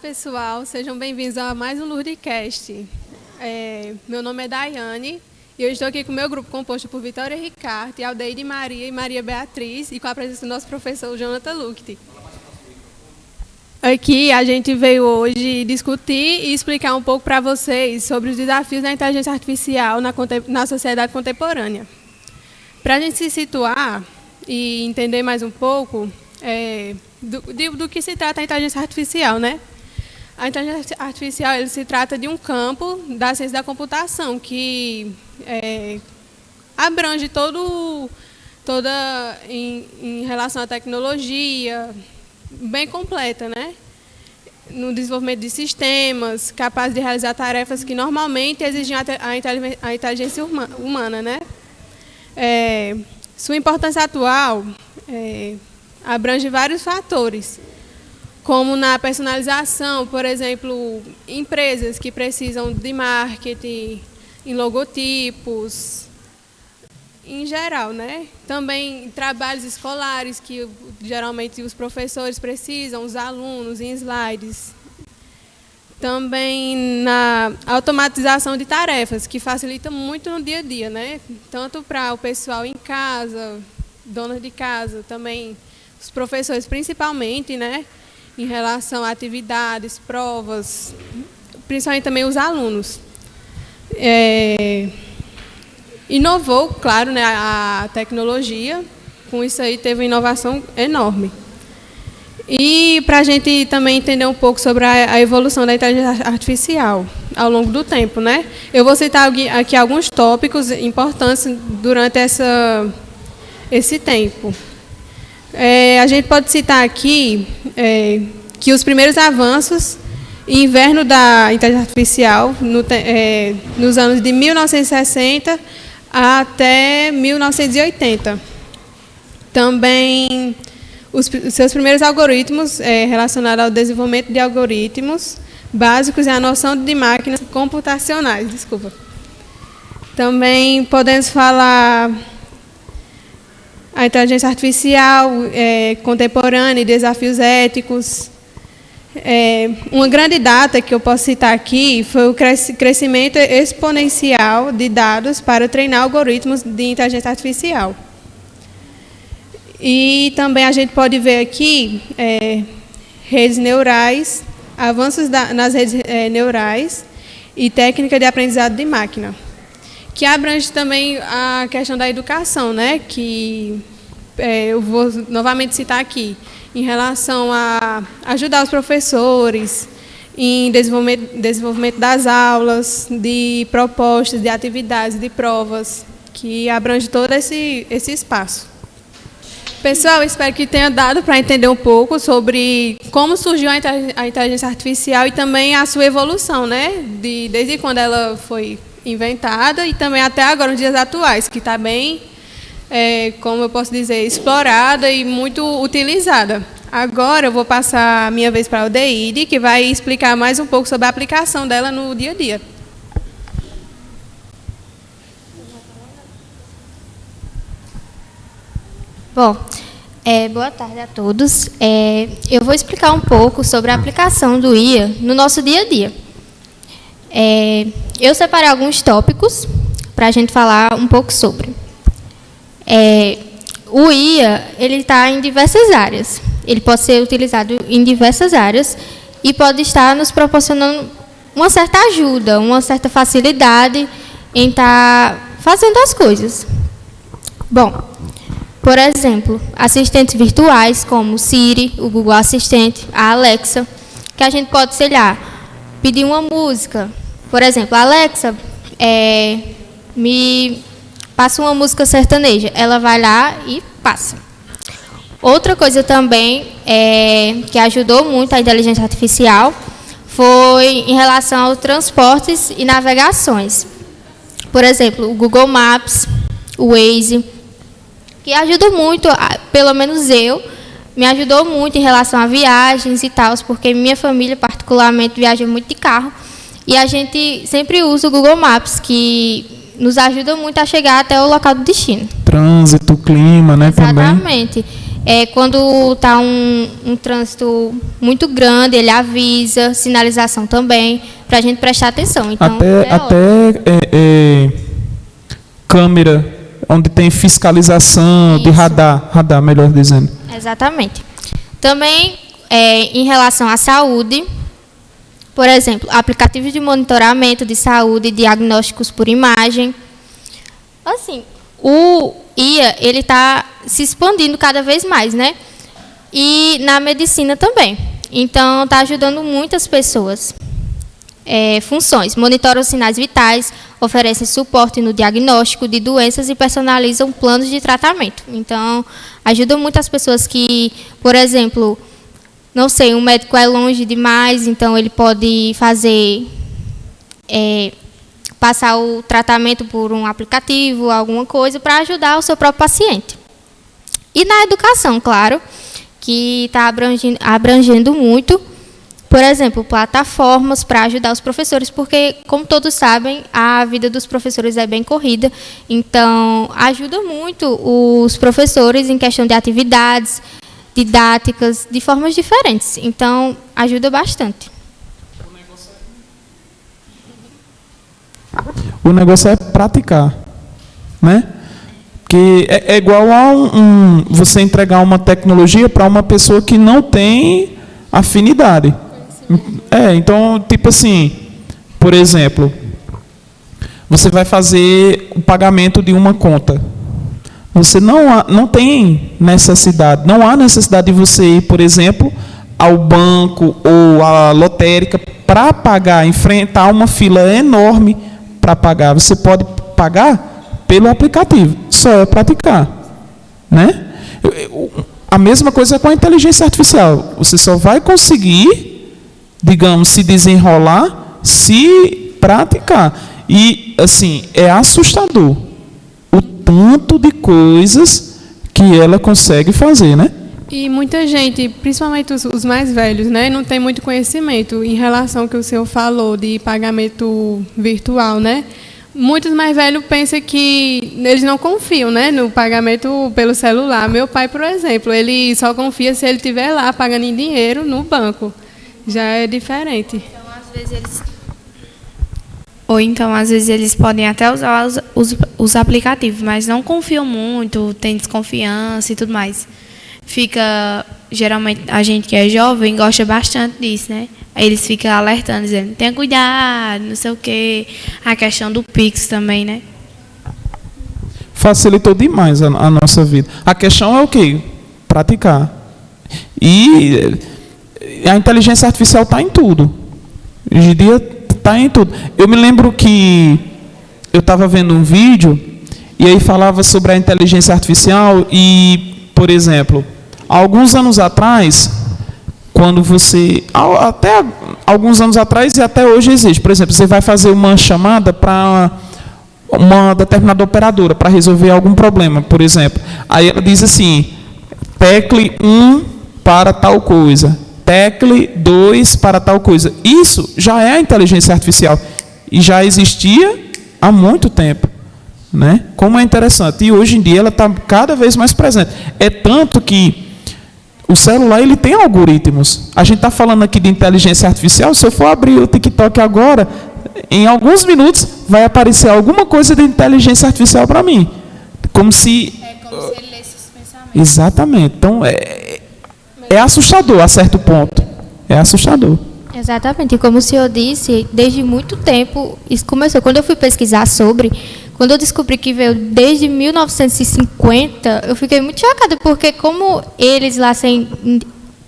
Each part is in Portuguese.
pessoal, sejam bem-vindos a mais um Lurdecast. Meu nome é Daiane e eu estou aqui com o meu grupo composto por Vitória Ricardo, Aldeide Maria e Maria Beatriz e com a presença do nosso professor Jonathan Lucht. Aqui a gente veio hoje discutir e explicar um pouco para vocês sobre os desafios da inteligência artificial na sociedade contemporânea. Para a gente se situar e entender mais um pouco do que se trata a inteligência artificial, né? A inteligência artificial ele se trata de um campo da ciência da computação que abrange toda em relação à tecnologia, bem completa, né? No desenvolvimento de sistemas capazes de realizar tarefas que normalmente exigem a inteligência humana, né? Sua importância atual abrange vários fatores, como na personalização, por exemplo, empresas que precisam de marketing, em logotipos, em geral, né? Também trabalhos escolares que geralmente os professores precisam, os alunos em slides. Também na automatização de tarefas, que facilita muito no dia a dia, né? Tanto para o pessoal em casa, donas de casa, também os professores principalmente, né? Em relação a atividades, provas, principalmente também os alunos. Inovou, claro, né, a tecnologia, com isso aí teve uma inovação enorme. E para a gente também entender um pouco sobre a evolução da inteligência artificial ao longo do tempo, né? Eu vou citar aqui alguns tópicos importantes durante esse tempo. A gente pode citar aqui que os primeiros avanços em inverno da inteligência artificial nos anos de 1960 até 1980. Também os seus primeiros algoritmos relacionados ao desenvolvimento de algoritmos básicos e a noção de máquinas computacionais. Desculpa. Também podemos falar a inteligência artificial contemporânea e desafios éticos. Uma grande data que eu posso citar aqui foi o crescimento exponencial de dados para treinar algoritmos de inteligência artificial. E também a gente pode ver aqui redes neurais, avanços nas redes neurais e técnica de aprendizado de máquina, que abrange também a questão da educação, né? Que eu vou novamente citar aqui, em relação a ajudar os professores em desenvolvimento das aulas, de propostas, de atividades, de provas, que abrange todo esse espaço. Pessoal, espero que tenha dado para entender um pouco sobre como surgiu a inteligência artificial e também a sua evolução, né? Desde quando ela foi inventada e também até agora, nos dias atuais, que está bem, como eu posso dizer, explorada e muito utilizada. Agora eu vou passar a minha vez para a Aldeide, que vai explicar mais um pouco sobre a aplicação dela no dia a dia. Bom, boa tarde a todos. Eu vou explicar um pouco sobre a aplicação do IA no nosso dia a dia. Eu separei alguns tópicos para a gente falar um pouco sobre. O IA ele está em diversas áreas. Ele pode ser utilizado em diversas áreas e pode estar nos proporcionando uma certa ajuda, uma certa facilidade em estar fazendo as coisas. Bom, por exemplo, assistentes virtuais como o Siri, o Google Assistente, a Alexa, que a gente pode, sei lá, pedir uma música. Por exemplo, a Alexa, me passa uma música sertaneja. Ela vai lá e passa. Outra coisa também que ajudou muito a inteligência artificial foi em relação aos transportes e navegações. Por exemplo, o Google Maps, o Waze, que ajuda muito, pelo menos me ajudou muito em relação a viagens e tal, porque minha família particularmente viaja muito de carro e a gente sempre usa o Google Maps, que nos ajuda muito a chegar até o local do destino. Trânsito, clima, né? Exatamente. Também. Quando está um trânsito muito grande, ele avisa, sinalização também, para a gente prestar atenção. Então, até câmera, onde tem fiscalização de radar, melhor dizendo. Exatamente. Também, em relação à saúde, por exemplo, aplicativos de monitoramento de saúde, diagnósticos por imagem. Assim, o IA, ele está se expandindo cada vez mais, né? E na medicina também. Então, está ajudando muitas pessoas. Funções: monitoram os sinais vitais, oferecem suporte no diagnóstico de doenças e personalizam planos de tratamento. Então, ajuda muitas pessoas que, por exemplo, não sei, um médico é longe demais, então ele pode fazer, passar o tratamento por um aplicativo, alguma coisa, para ajudar o seu próprio paciente. E na educação, claro, que está abrangendo muito. Por exemplo, plataformas para ajudar os professores, porque, como todos sabem, a vida dos professores é bem corrida. Então, ajuda muito os professores em questão de atividades didáticas, de formas diferentes. Então, ajuda bastante. O negócio é praticar, né? Porque é igual a você entregar uma tecnologia para uma pessoa que não tem afinidade. Então, tipo assim, por exemplo, você vai fazer o pagamento de uma conta. Você não tem necessidade, não há necessidade de você ir, por exemplo, ao banco ou à lotérica para pagar, enfrentar uma fila enorme para pagar. Você pode pagar pelo aplicativo, só é praticar, né? A mesma coisa com a inteligência artificial. Você só vai conseguir, digamos, se desenrolar se praticar. E, assim, é assustador o tanto de coisas que ela consegue fazer, né? E muita gente, principalmente os mais velhos, né, não tem muito conhecimento em relação ao que o senhor falou de pagamento virtual, né? Muitos mais velhos pensam que eles não confiam, né, no pagamento pelo celular. Meu pai, por exemplo, ele só confia se ele estiver lá pagando em dinheiro no banco. Já é diferente. Então, às vezes, eles podem até usar os aplicativos, mas não confiam muito, tem desconfiança e tudo mais. Geralmente, a gente que é jovem gosta bastante disso, né? Aí eles ficam alertando, dizendo, tenha cuidado, não sei o quê. A questão do Pix também, né? Facilitou demais a nossa vida. A questão é o quê? Praticar. E a inteligência artificial está em tudo. Hoje em dia está em tudo. Eu me lembro que eu estava vendo um vídeo e aí falava sobre a inteligência artificial e, por exemplo, alguns anos atrás, quando você... Até alguns anos atrás e até hoje existe. Por exemplo, você vai fazer uma chamada para uma determinada operadora para resolver algum problema, por exemplo. Aí ela diz assim, tecle 1 para tal coisa, tecle 2 para tal coisa. Isso já é a inteligência artificial e já existia há muito tempo, né? Como é interessante. E hoje em dia ela está cada vez mais presente. É tanto que o celular ele tem algoritmos. A gente está falando aqui de inteligência artificial. Se eu for abrir o TikTok agora, em alguns minutos vai aparecer alguma coisa de inteligência artificial para mim. Como se ele lesse os pensamentos. Exatamente. Então, é assustador a certo ponto. É assustador. Exatamente. E como o senhor disse, desde muito tempo, isso começou. Quando eu fui pesquisar quando eu descobri que veio desde 1950, eu fiquei muito chocada, porque como eles lá têm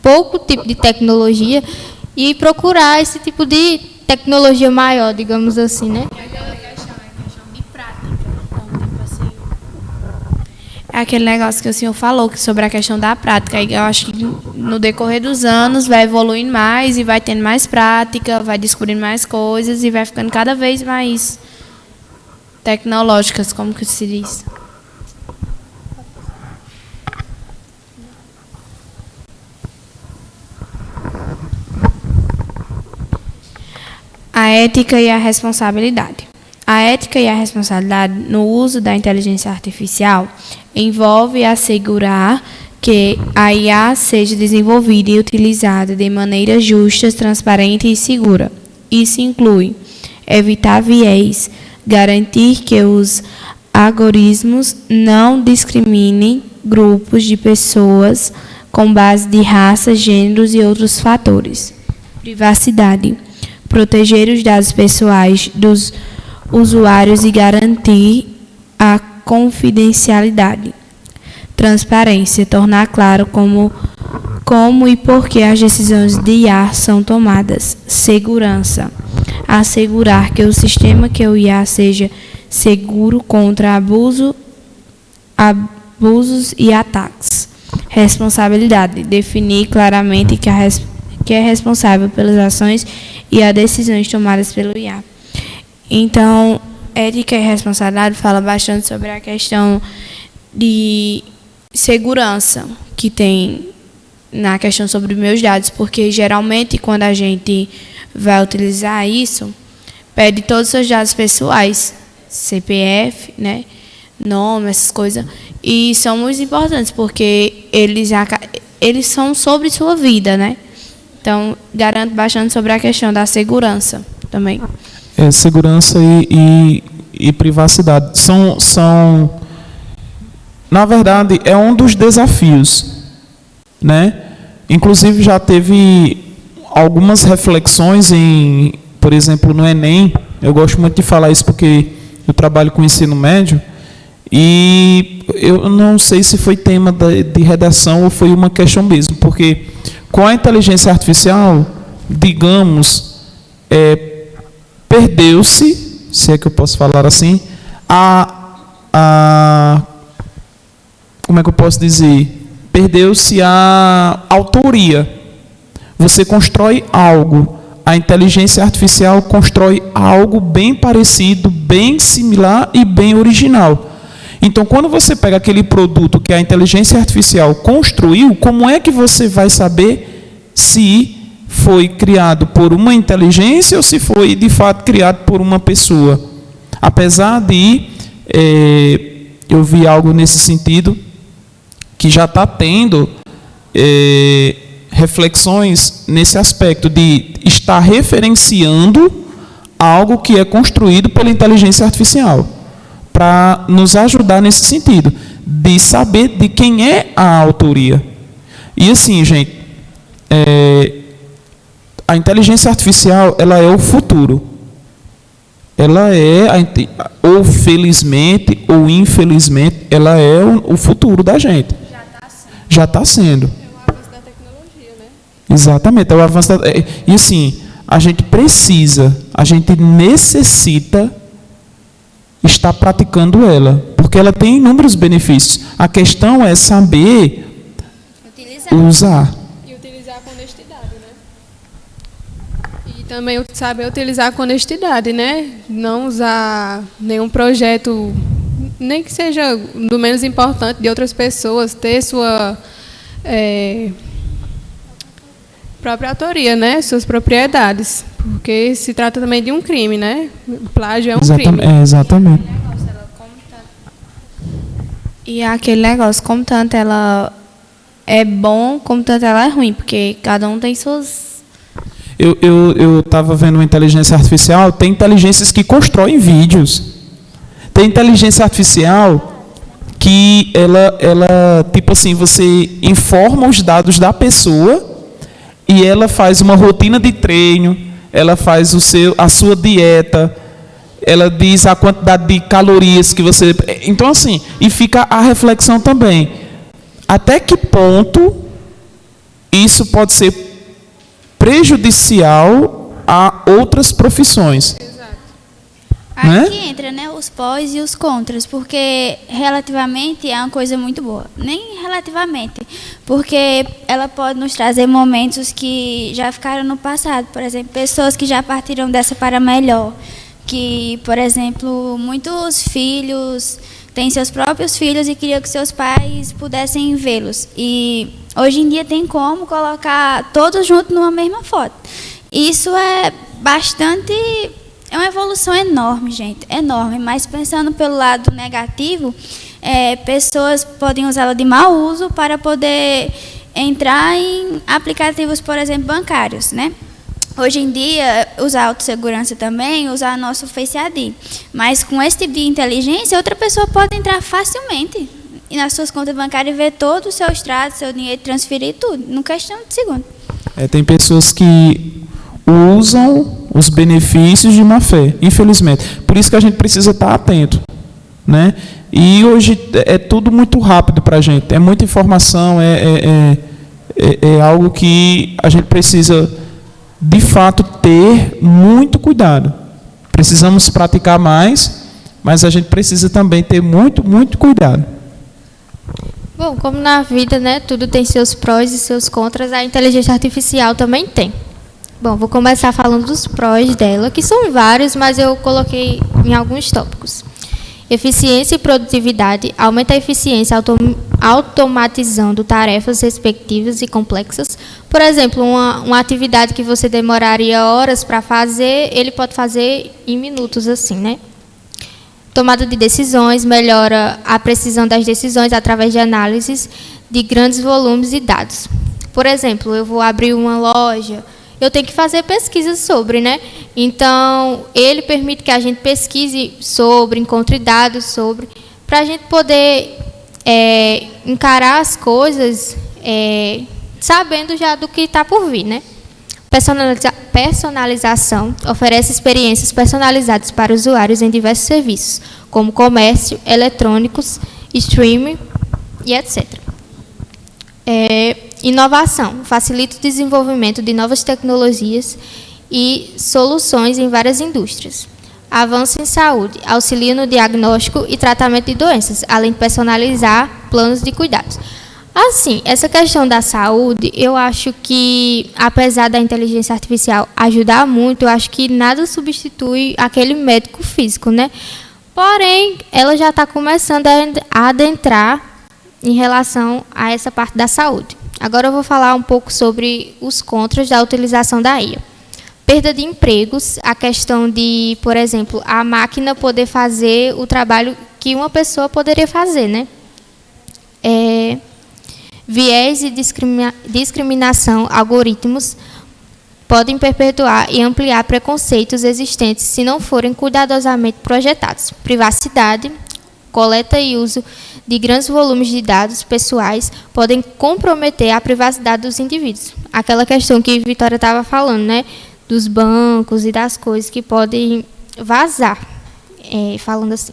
pouco tipo de tecnologia, e procurar esse tipo de tecnologia maior, digamos assim, né? É aquele negócio que o senhor falou sobre a questão da prática. Eu acho que no decorrer dos anos vai evoluindo mais e vai tendo mais prática, vai descobrindo mais coisas e vai ficando cada vez mais tecnológicas, como que se diz. A ética e a responsabilidade. A ética e a responsabilidade no uso da inteligência artificial envolve assegurar que a IA seja desenvolvida e utilizada de maneira justa, transparente e segura. Isso inclui evitar viés, garantir que os algoritmos não discriminem grupos de pessoas com base de raça, gêneros e outros fatores. Privacidade. Proteger os dados pessoais dos usuários e garantir a confidencialidade. Transparência. Tornar claro como e por que as decisões de IA são tomadas. Segurança. Assegurar que o sistema que o IA seja seguro contra abusos e ataques. Responsabilidade. Definir claramente que é responsável pelas ações e as decisões tomadas pelo IA. Então, ética e responsabilidade fala bastante sobre a questão de segurança que tem na questão sobre meus dados, porque geralmente quando a gente vai utilizar isso, pede todos os seus dados pessoais, CPF, né, nome, essas coisas, e são muito importantes porque eles são sobre sua vida, né? Então, garanto bastante sobre a questão da segurança também. Segurança e privacidade são, na verdade, é um dos desafios, né? Inclusive já teve algumas reflexões por exemplo, no Enem. Eu gosto muito de falar isso porque eu trabalho com ensino médio e eu não sei se foi tema de redação ou foi uma questão mesmo, porque com a inteligência artificial, digamos, perdeu-se, se é que eu posso falar assim, como é que eu posso dizer? Perdeu-se a autoria. Você constrói algo, a inteligência artificial constrói algo bem parecido, bem similar e bem original. Então, quando você pega aquele produto que a inteligência artificial construiu, como é que você vai saber se foi criado por uma inteligência ou se foi, de fato, criado por uma pessoa? Apesar de, eu vi algo nesse sentido, que já está tendo reflexões nesse aspecto de estar referenciando algo que é construído pela inteligência artificial, para nos ajudar nesse sentido, de saber de quem é a autoria. E assim, gente, a inteligência artificial, ela é o futuro. Ela é, ou felizmente ou infelizmente, ela é o futuro da gente. Já está sendo. É o avanço da tecnologia, né? Exatamente, é o avanço e assim, a gente necessita estar praticando ela, porque ela tem inúmeros benefícios. A questão é saber usar. E utilizar com honestidade, né? E também saber utilizar com honestidade, né? Não usar nenhum projeto, nem que seja do menos importante, de outras pessoas, ter sua própria autoria, né? Suas propriedades. Porque se trata também de um crime, né? O plágio é um crime. Exatamente. E aquele negócio, como tanto ela é bom, como tanto ela é ruim, porque cada um tem suas... Eu estava vendo uma inteligência artificial, tem inteligências que constroem vídeos. Tem inteligência artificial que ela tipo assim, você informa os dados da pessoa e ela faz uma rotina de treino, ela faz a sua dieta, ela diz a quantidade de calorias que você... Então, assim, e fica a reflexão também. Até que ponto isso pode ser prejudicial a outras profissões? Aqui entra, né, os pós e os contras, porque relativamente é uma coisa muito boa. Nem relativamente, porque ela pode nos trazer momentos que já ficaram no passado. Por exemplo, pessoas que já partiram dessa para melhor. Que, por exemplo, muitos filhos têm seus próprios filhos e queriam que seus pais pudessem vê-los. E hoje em dia tem como colocar todos juntos numa mesma foto. Isso é bastante... É uma evolução enorme, gente, enorme. Mas pensando pelo lado negativo, pessoas podem usá-la de mau uso para poder entrar em aplicativos, por exemplo, bancários, né? Hoje em dia, usar autossegurança também, usar nosso Face ID. Mas com esse tipo de inteligência, outra pessoa pode entrar facilmente nas suas contas bancárias e ver todo o seu extrato, seu dinheiro, transferir tudo, numa questão de segundo. Tem pessoas que usam os benefícios de má fé, infelizmente. Por isso que a gente precisa estar atento, né? E hoje é tudo muito rápido para a gente, é muita informação, é algo que a gente precisa, de fato, ter muito cuidado. Precisamos praticar mais, mas a gente precisa também ter muito, muito cuidado. Bom, como na vida, né, tudo tem seus prós e seus contras, a inteligência artificial também tem. Bom, vou começar falando dos prós dela, que são vários, mas eu coloquei em alguns tópicos. Eficiência e produtividade. Aumenta a eficiência automatizando tarefas respectivas e complexas. Por exemplo, uma atividade que você demoraria horas para fazer, ele pode fazer em minutos, assim, né? Tomada de decisões, melhora a precisão das decisões através de análises de grandes volumes de dados. Por exemplo, eu vou abrir uma loja, eu tenho que fazer pesquisas sobre, né? Então, ele permite que a gente pesquise sobre, encontre dados sobre, para a gente poder encarar as coisas sabendo já do que está por vir, né? Personalização oferece experiências personalizadas para usuários em diversos serviços, como comércio, eletrônicos, streaming e etc. Inovação facilita o desenvolvimento de novas tecnologias e soluções em várias indústrias. Avanço em saúde auxilia no diagnóstico e tratamento de doenças, além de personalizar planos de cuidados. Assim, essa questão da saúde, eu acho que, apesar da inteligência artificial ajudar muito, eu acho que nada substitui aquele médico físico, né? Porém, ela já está começando a adentrar em relação a essa parte da saúde. Agora eu vou falar um pouco sobre os contras da utilização da IA. Perda de empregos, a questão de, por exemplo, a máquina poder fazer o trabalho que uma pessoa poderia fazer, né? Viés e discriminação, algoritmos podem perpetuar e ampliar preconceitos existentes se não forem cuidadosamente projetados. Privacidade, coleta e uso de grandes volumes de dados pessoais podem comprometer a privacidade dos indivíduos. Aquela questão que a Vitória estava falando, né, dos bancos e das coisas que podem vazar, falando assim.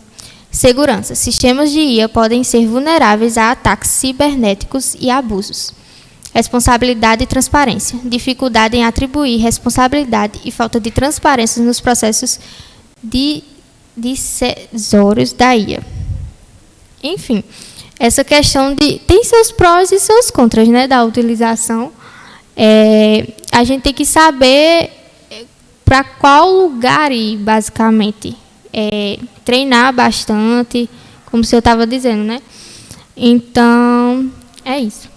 Segurança. Sistemas de IA podem ser vulneráveis a ataques cibernéticos e abusos. Responsabilidade e transparência. Dificuldade em atribuir responsabilidade e falta de transparência nos processos decisórios da IA. Enfim, essa questão tem seus prós e seus contras, né, da utilização. A gente tem que saber para qual lugar ir, basicamente. Treinar bastante, como o senhor estava dizendo, né? Então, é isso.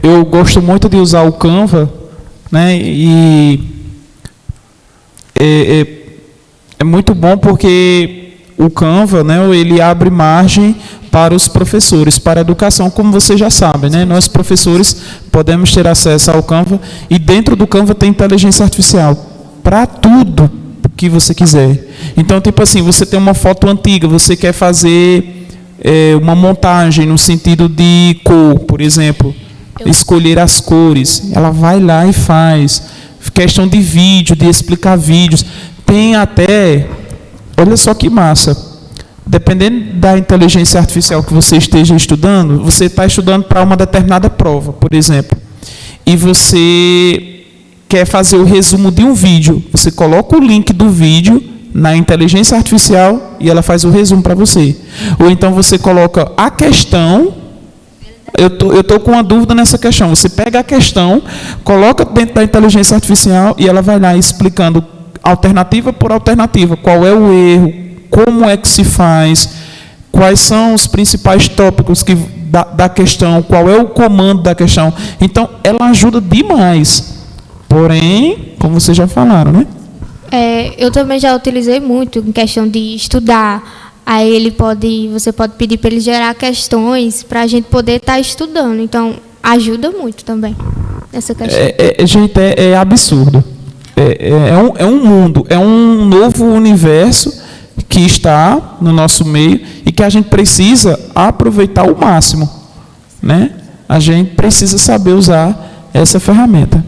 Eu gosto muito de usar o Canva, né? E é muito bom porque o Canva, né, ele abre margem para os professores, para a educação, como vocês já sabem, né? Nós, professores, podemos ter acesso ao Canva, e dentro do Canva tem inteligência artificial, para tudo que você quiser. Então, tipo assim, você tem uma foto antiga, você quer fazer uma montagem no sentido de cor, por exemplo, escolher as cores, ela vai lá e faz. Questão de vídeo, de explicar vídeos, tem até, olha só que massa, dependendo da inteligência artificial que você esteja estudando, você está estudando para uma determinada prova, por exemplo, e você quer fazer o resumo de um vídeo, você coloca o link do vídeo na inteligência artificial e ela faz o resumo para você. Ou então você coloca a questão, eu estou com uma dúvida nessa questão, você pega a questão, coloca dentro da inteligência artificial e ela vai lá explicando alternativa por alternativa, qual é o erro, como é que se faz, quais são os principais tópicos da questão, qual é o comando da questão. Então, ela ajuda demais. Porém, como vocês já falaram, né? Eu também já utilizei muito em questão de estudar. Aí você pode pedir para ele gerar questões para a gente poder estar estudando. Então, ajuda muito também essa questão. Gente, é absurdo. É um mundo, é um novo universo que está no nosso meio e que a gente precisa aproveitar ao máximo, né? A gente precisa saber usar essa ferramenta.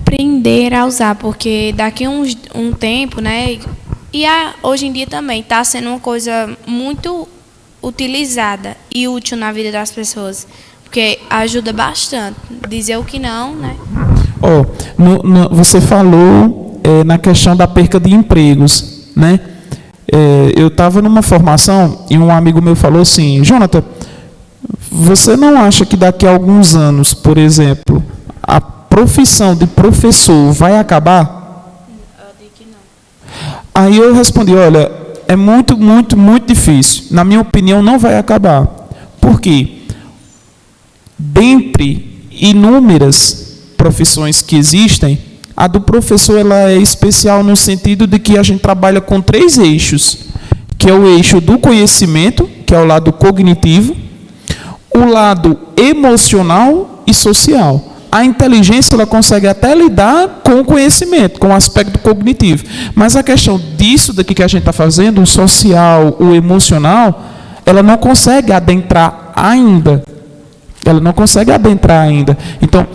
Aprender a usar, porque daqui a um tempo, né? Hoje em dia também está sendo uma coisa muito utilizada e útil na vida das pessoas, porque ajuda bastante. Dizer o que não, né? Você falou na questão da perca de empregos, né? Eu estava numa formação e um amigo meu falou assim: Jonathan, você não acha que daqui a alguns anos, por exemplo, a profissão de professor vai acabar? Aí eu respondi: olha, é muito, muito, muito difícil. Na minha opinião, não vai acabar. Por quê? Dentre inúmeras profissões que existem, a do professor ela é especial no sentido de que a gente trabalha com 3 eixos, que é o eixo do conhecimento, que é o lado cognitivo, o lado emocional e social. A inteligência ela consegue até lidar com o conhecimento, com o aspecto cognitivo. Mas a questão disso daqui que a gente está fazendo, o social, o emocional, ela não consegue adentrar ainda. Ela não consegue adentrar ainda. Então,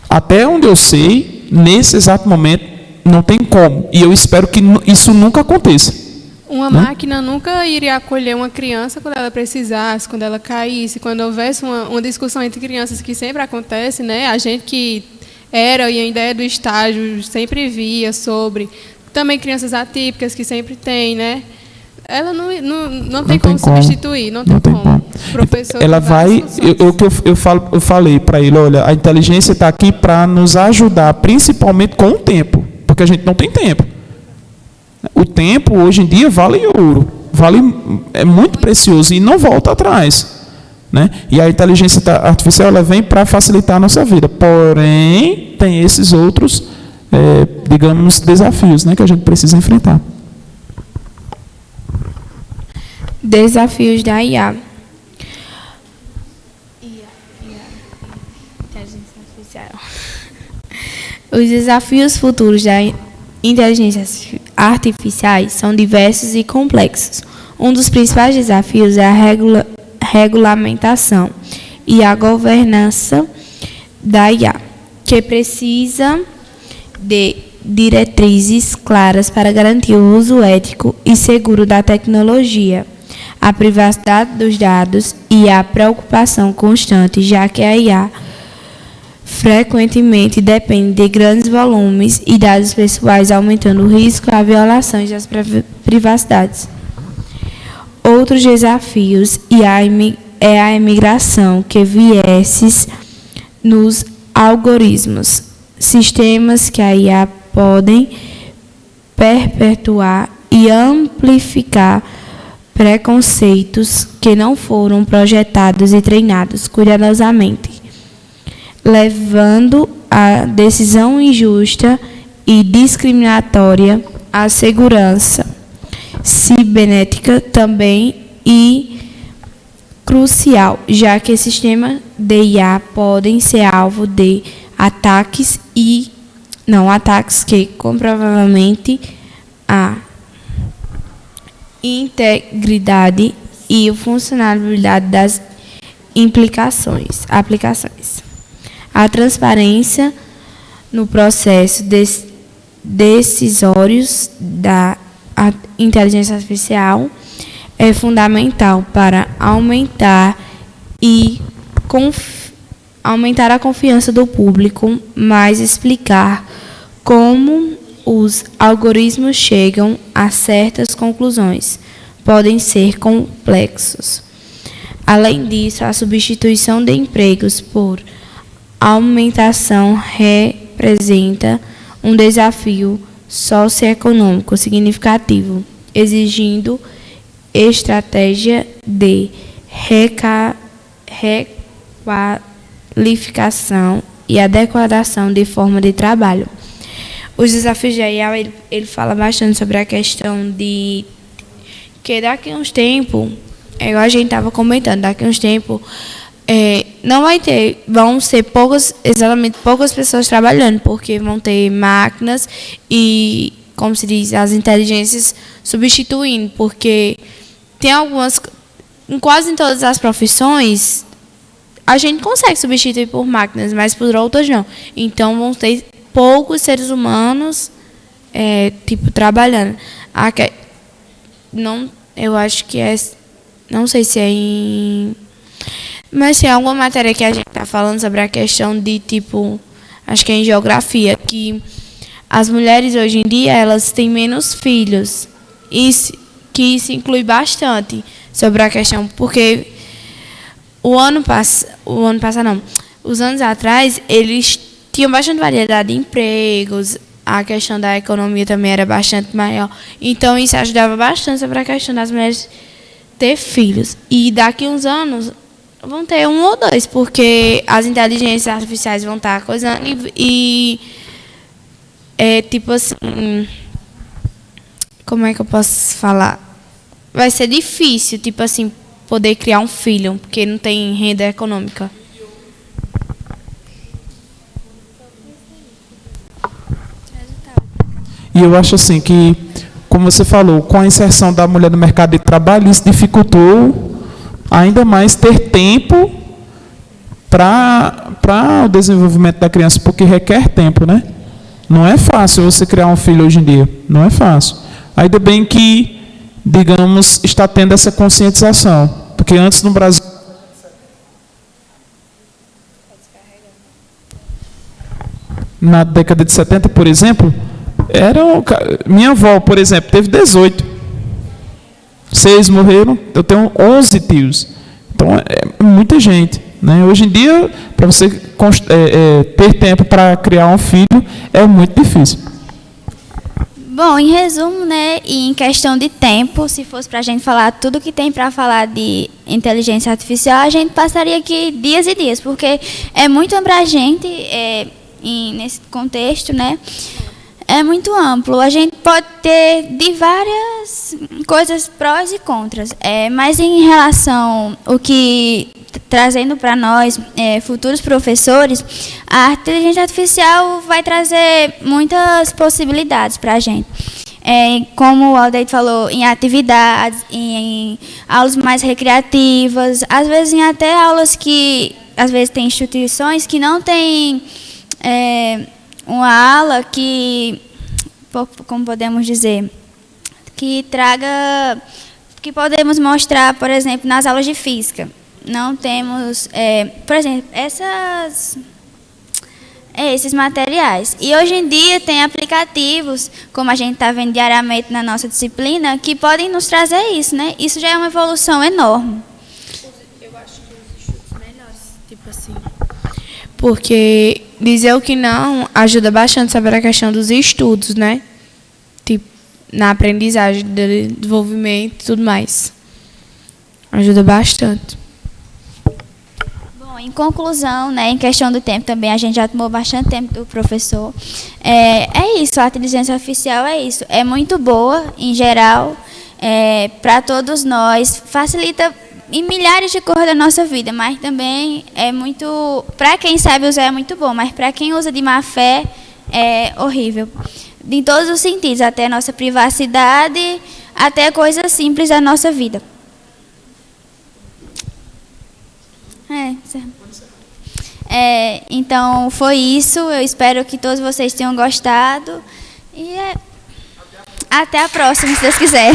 até onde eu sei, nesse exato momento, não tem como. E eu espero que isso nunca aconteça. Uma máquina nunca iria acolher uma criança quando ela precisasse, quando ela caísse, quando houvesse uma discussão entre crianças, que sempre acontece, né? A gente que era e ainda é do estágio sempre via sobre também crianças atípicas que sempre tem, né? Ela não tem como substituir, não tem como. Professor, ela vai, eu falei para ele: olha, a inteligência está aqui para nos ajudar, principalmente com o tempo, porque a gente não tem tempo. O tempo, hoje em dia, vale ouro, é muito precioso e não volta atrás, né? E a inteligência artificial ela vem para facilitar a nossa vida, porém, tem esses outros, digamos, desafios, né, que a gente precisa enfrentar. Desafios da IA. Inteligência artificial. Os desafios futuros da inteligência artificiais são diversos e complexos. Um dos principais desafios é a regulamentação e a governança da IA, que precisa de diretrizes claras para garantir o uso ético e seguro da tecnologia, a privacidade dos dados e a preocupação constante, já que a IA frequentemente depende de grandes volumes e dados pessoais, aumentando o risco a violações das privacidades. Outros desafios é a imigração que vieses nos algoritmos, sistemas que a IA podem perpetuar e amplificar preconceitos que não foram projetados e treinados cuidadosamente, levando a decisão injusta e discriminatória. A segurança cibernética também é crucial, já que sistemas de IA podem ser alvo de ataques que comprovavelmente a integridade e a funcionalidade das aplicações. A transparência no processo decisórios da inteligência artificial é fundamental para aumentar a confiança do público, mas explicar como os algoritmos chegam a certas conclusões podem ser complexos. Além disso, a substituição de empregos por aumentação representa um desafio socioeconômico significativo, exigindo estratégia de simplificação e adequação de forma de trabalho. Os desafios de IA, ele fala bastante sobre a questão de que daqui a uns tempos, igual a gente estava comentando, daqui a uns tempos, não vai ter, vão ser exatamente poucas pessoas trabalhando, porque vão ter máquinas e, como se diz, as inteligências substituindo, porque tem algumas, quase em todas as profissões, a gente consegue substituir por máquinas, mas por outras não. Então, vão ter poucos seres humanos, trabalhando. Não, eu acho que não sei se é em... Mas tem alguma matéria que a gente está falando sobre a questão de, acho que é em geografia, que as mulheres hoje em dia, elas têm menos filhos. Que isso inclui bastante sobre a questão, porque os anos atrás, eles tinham bastante variedade de empregos, a questão da economia também era bastante maior. Então, isso ajudava bastante sobre a questão das mulheres ter filhos. E daqui a uns anos, vão ter um ou dois, porque as inteligências artificiais vão estar coisando e como é que eu posso falar? Vai ser difícil, poder criar um filho, porque não tem renda econômica. E eu acho assim que, como você falou, com a inserção da mulher no mercado de trabalho, isso dificultou ainda mais ter tempo para o desenvolvimento da criança, porque requer tempo, né? Não é fácil você criar um filho hoje em dia, não é fácil. Ainda bem que, digamos, está tendo essa conscientização, porque antes no Brasil... Na década de 70, por exemplo, minha avó, por exemplo, teve 18. 6 morreram, eu tenho 11 tios. Então, é muita gente, né? Hoje em dia, para você ter tempo para criar um filho, é muito difícil. Bom, em resumo, né, e em questão de tempo, se fosse para a gente falar tudo que tem para falar de inteligência artificial, a gente passaria aqui dias e dias, porque é muito abrangente nesse contexto, né? É muito amplo. A gente pode ter de várias coisas, prós e contras. Mas em relação ao que trazendo para nós, futuros professores, a inteligência artificial vai trazer muitas possibilidades para a gente. Como o Aldeide falou, em atividades, em aulas mais recreativas, às vezes em até aulas que, às vezes, tem instituições que não tem uma aula que, como podemos dizer, que traga, que podemos mostrar, por exemplo, nas aulas de física. Não temos, por exemplo, esses materiais. E hoje em dia tem aplicativos, como a gente está vendo diariamente na nossa disciplina, que podem nos trazer isso, né? Isso já é uma evolução enorme. Eu acho que os estudos melhores, assim, porque dizer o que não ajuda bastante sobre a questão dos estudos, né? Na aprendizagem, do desenvolvimento e tudo mais. Ajuda bastante. Bom, em conclusão, né, em questão do tempo também, a gente já tomou bastante tempo do professor. É isso, a inteligência artificial é isso. É muito boa, em geral, para todos nós. Facilita em milhares de coisas da nossa vida, mas também é muito... Para quem sabe usar é muito bom, mas para quem usa de má fé é horrível. Em todos os sentidos, até a nossa privacidade, até coisas simples da nossa vida. Então, foi isso. Eu espero que todos vocês tenham gostado. E até a próxima, se Deus quiser.